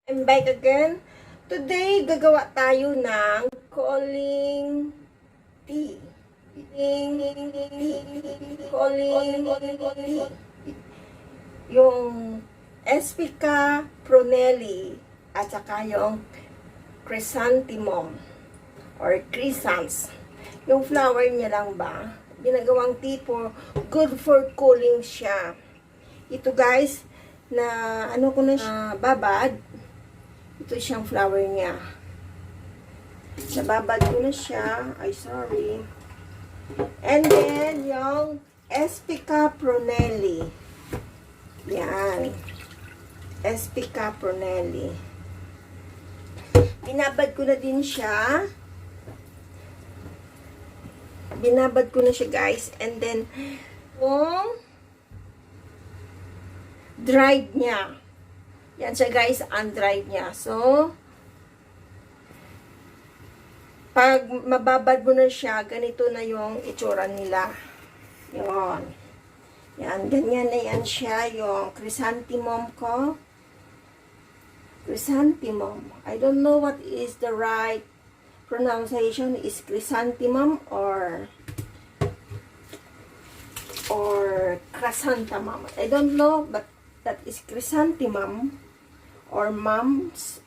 I'm back again. Today, gagawa tayo ng cooling tea. Cooling tea. Yung Espica Prunellae at saka yung Chrysanthemum or Chrysanths. Yung flower niya lang ba? Ginagawang tea for good for cooling siya. Ito guys, na ano ko na siya, babad. Ito siyang flower niya. Nababad ko na siya. Ay, sorry. And then, yung Espica Prunellae. Yan. Espica Prunellae. Binabad ko na din siya. Binabad ko na siya, guys. And then, yung dried niya. Yan siya guys, undried niya. So, pag mababad mo na siya, ganito na yung itsura nila. Yun. Yan, ganyan na yan siya, yung chrysanthemum ko. Chrysanthemum. I don't know what is the right pronunciation. Is chrysanthemum or chrysanthemum. I don't know, but that is chrysanthemum or mums.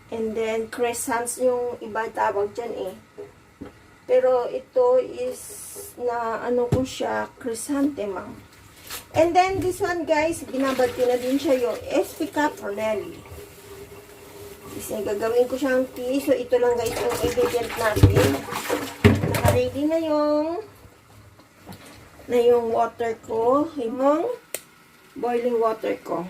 And then crescents yung iba tawag dyan eh. Pero ito is na ano ko siya, chrysanthemum. And then this one guys, binabad ko na din siya yung Espica Prunellae. Kasi gagawin ko siyang tea. So ito lang guys yung ingredient natin. Naka-ready na yung water ko. Yung boiling water ko.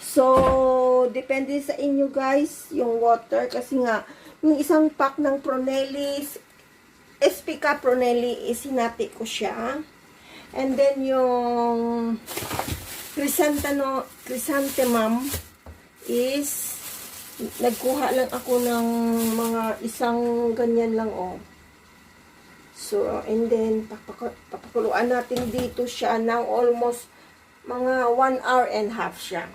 So, depende sa inyo guys, yung water. Kasi nga, yung isang pack ng Prunellae, Espica Prunellae, sinati ko siya. And then, yung Chrysanthemum is, nagkuha lang ako ng mga isang ganyan lang, oh. So, and then, papakuluan natin dito siya ng almost mga 1 hour and a half siya.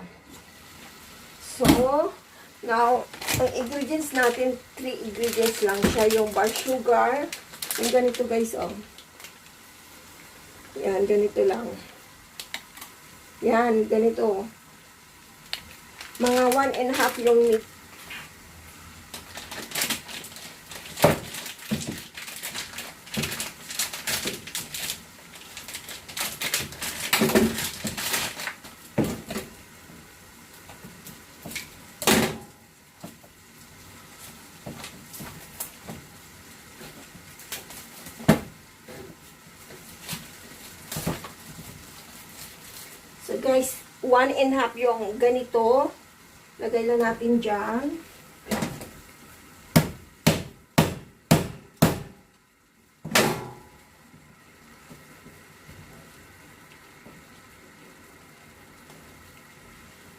So, now, ang ingredients natin, 3 ingredients lang siya. Yung bar sugar. Yung ganito guys, oh. Yan, ganito lang. Yan, ganito. Mga 1 and a half yung meat. So guys, 1 and a half yung ganito. Lagay lang natin dyan.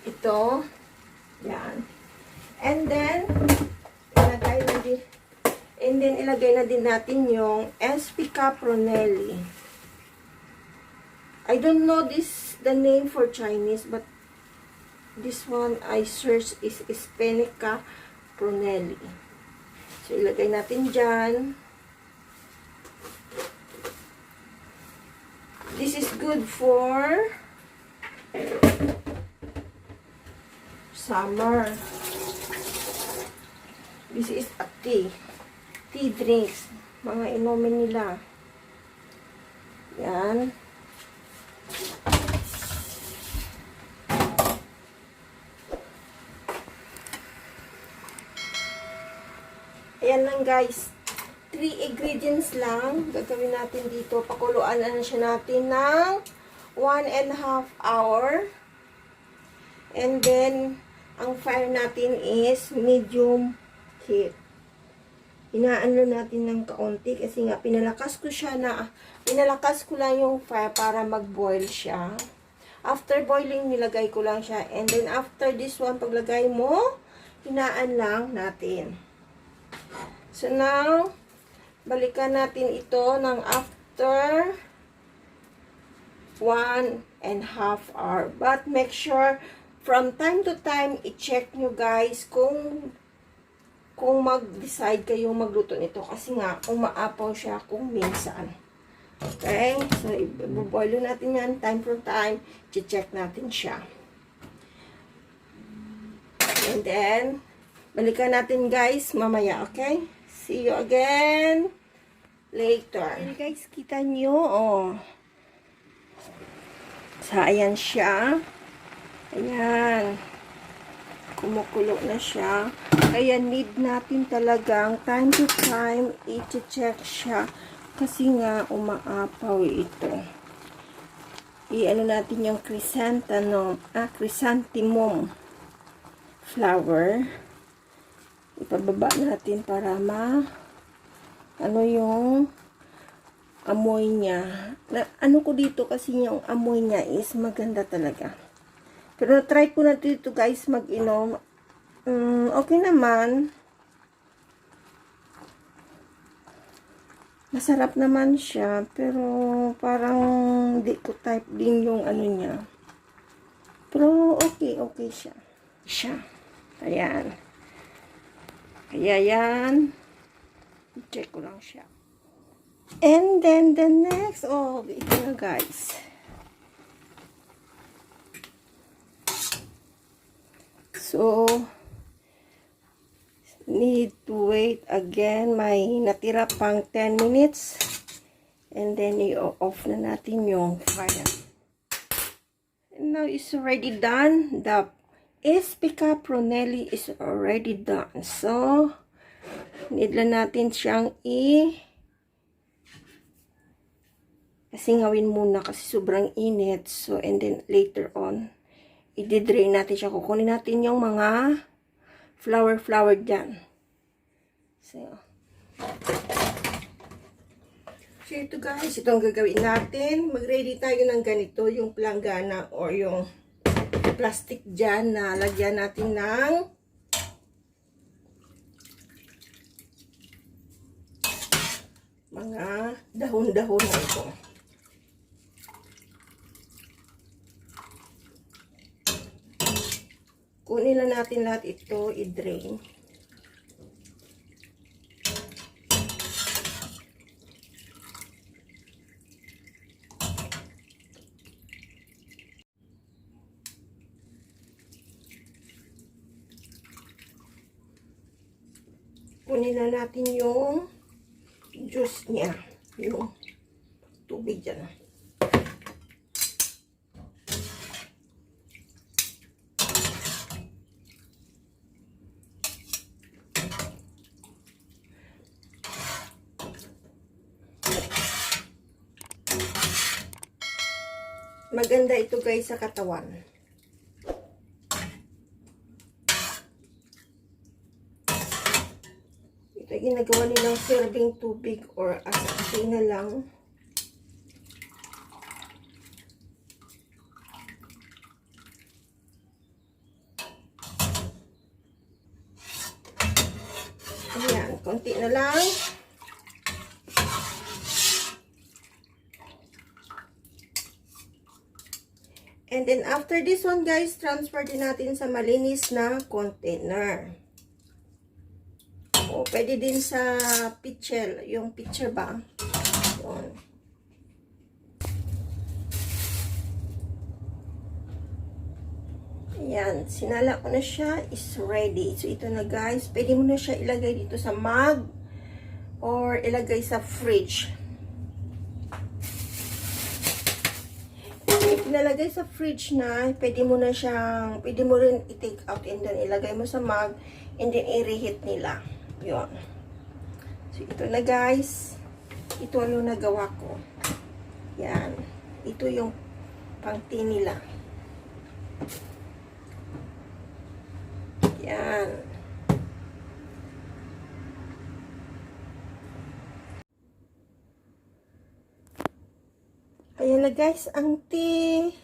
Ito. Yan. And then, ilagay na din natin yung Espica Prunellae. I don't know the name for Chinese, but this one I search is Espica Prunellae. So, ilagay natin dyan. This is good for summer. This is a tea drinks. Mga inumin nila. Yan. Ayan lang guys. 3 ingredients lang. Gagawin natin dito. Pakuluan na siya natin ng 1 and a half hour. And then, ang fire natin is medium heat. Inaano natin ng kaunti kasi nga pinalakas ko lang yung fire para mag-boil siya. After boiling, nilagay ko lang siya. And then, after this one, paglagay mo, hinaan lang natin. So, now, balikan natin ito ng after 1 and a half hour. But, make sure from time to time, i-check nyo guys kung mag-decide kayong magluto nito. Kasi nga, umaapaw siya kung minsan. Okay? So, i-boil natin yan time from time. I-check natin siya. And then, balikan natin guys mamaya. Okay? See you again later. And guys, kita nyo, oh. So, ayan siya. Ayan. Kumukulo na siya. Kaya need natin talagang time to time i-check siya. Kasi nga umaapaw ito. I-ano natin yung chrysanthemum flower. Ipababa natin para ano yung amoy niya. Ano ko dito kasi yung amoy niya is maganda talaga. Pero try ko na dito guys mag-inom. Okay naman. Masarap naman siya. Pero parang di ko type din yung ano niya. Pero okay siya. Ayan. Kaya yan. Check ko lang siya. And then the next, ito na guys. So, need to wait again. May natira pang 10 minutes. And then, i-off na natin yung fire. And now, it's already done. The Prunellae is already done. So, need lang natin siyang kasingawin muna kasi sobrang init. So, and then, later on, i-drain natin siya. Kukunin natin yung mga flower dyan. So ito guys, ito ang gagawin natin. Mag-ready tayo ng ganito, yung planggana or yung plastic dyan na lagyan natin ng mga dahon-dahon na ito. Kunin lang natin lahat ito, i-drain. Kunin lang natin yung juice niya, yung tubig dyan. Maganda ito guys sa katawan. Ito ginagawa nilang serving tubig or asin na lang. Ayan, konti na lang. And then, after this one, guys, transfer din natin sa malinis na container. O, pwede din sa pitcher. Yung pitcher ba? Yun. Ayan. Sinala ko na siya. Is ready. So, ito na, guys. Pwede mo na siya ilagay dito sa mug or ilagay sa fridge. Nalagay sa fridge na, pwede mo rin i-take out and then ilagay mo sa mug and then i-reheat nila. Yun. So, ito na guys. Ito yung nagawa ko. Yan. Ito yung pang-tea nila. Yan. Ayan na guys, ang tea.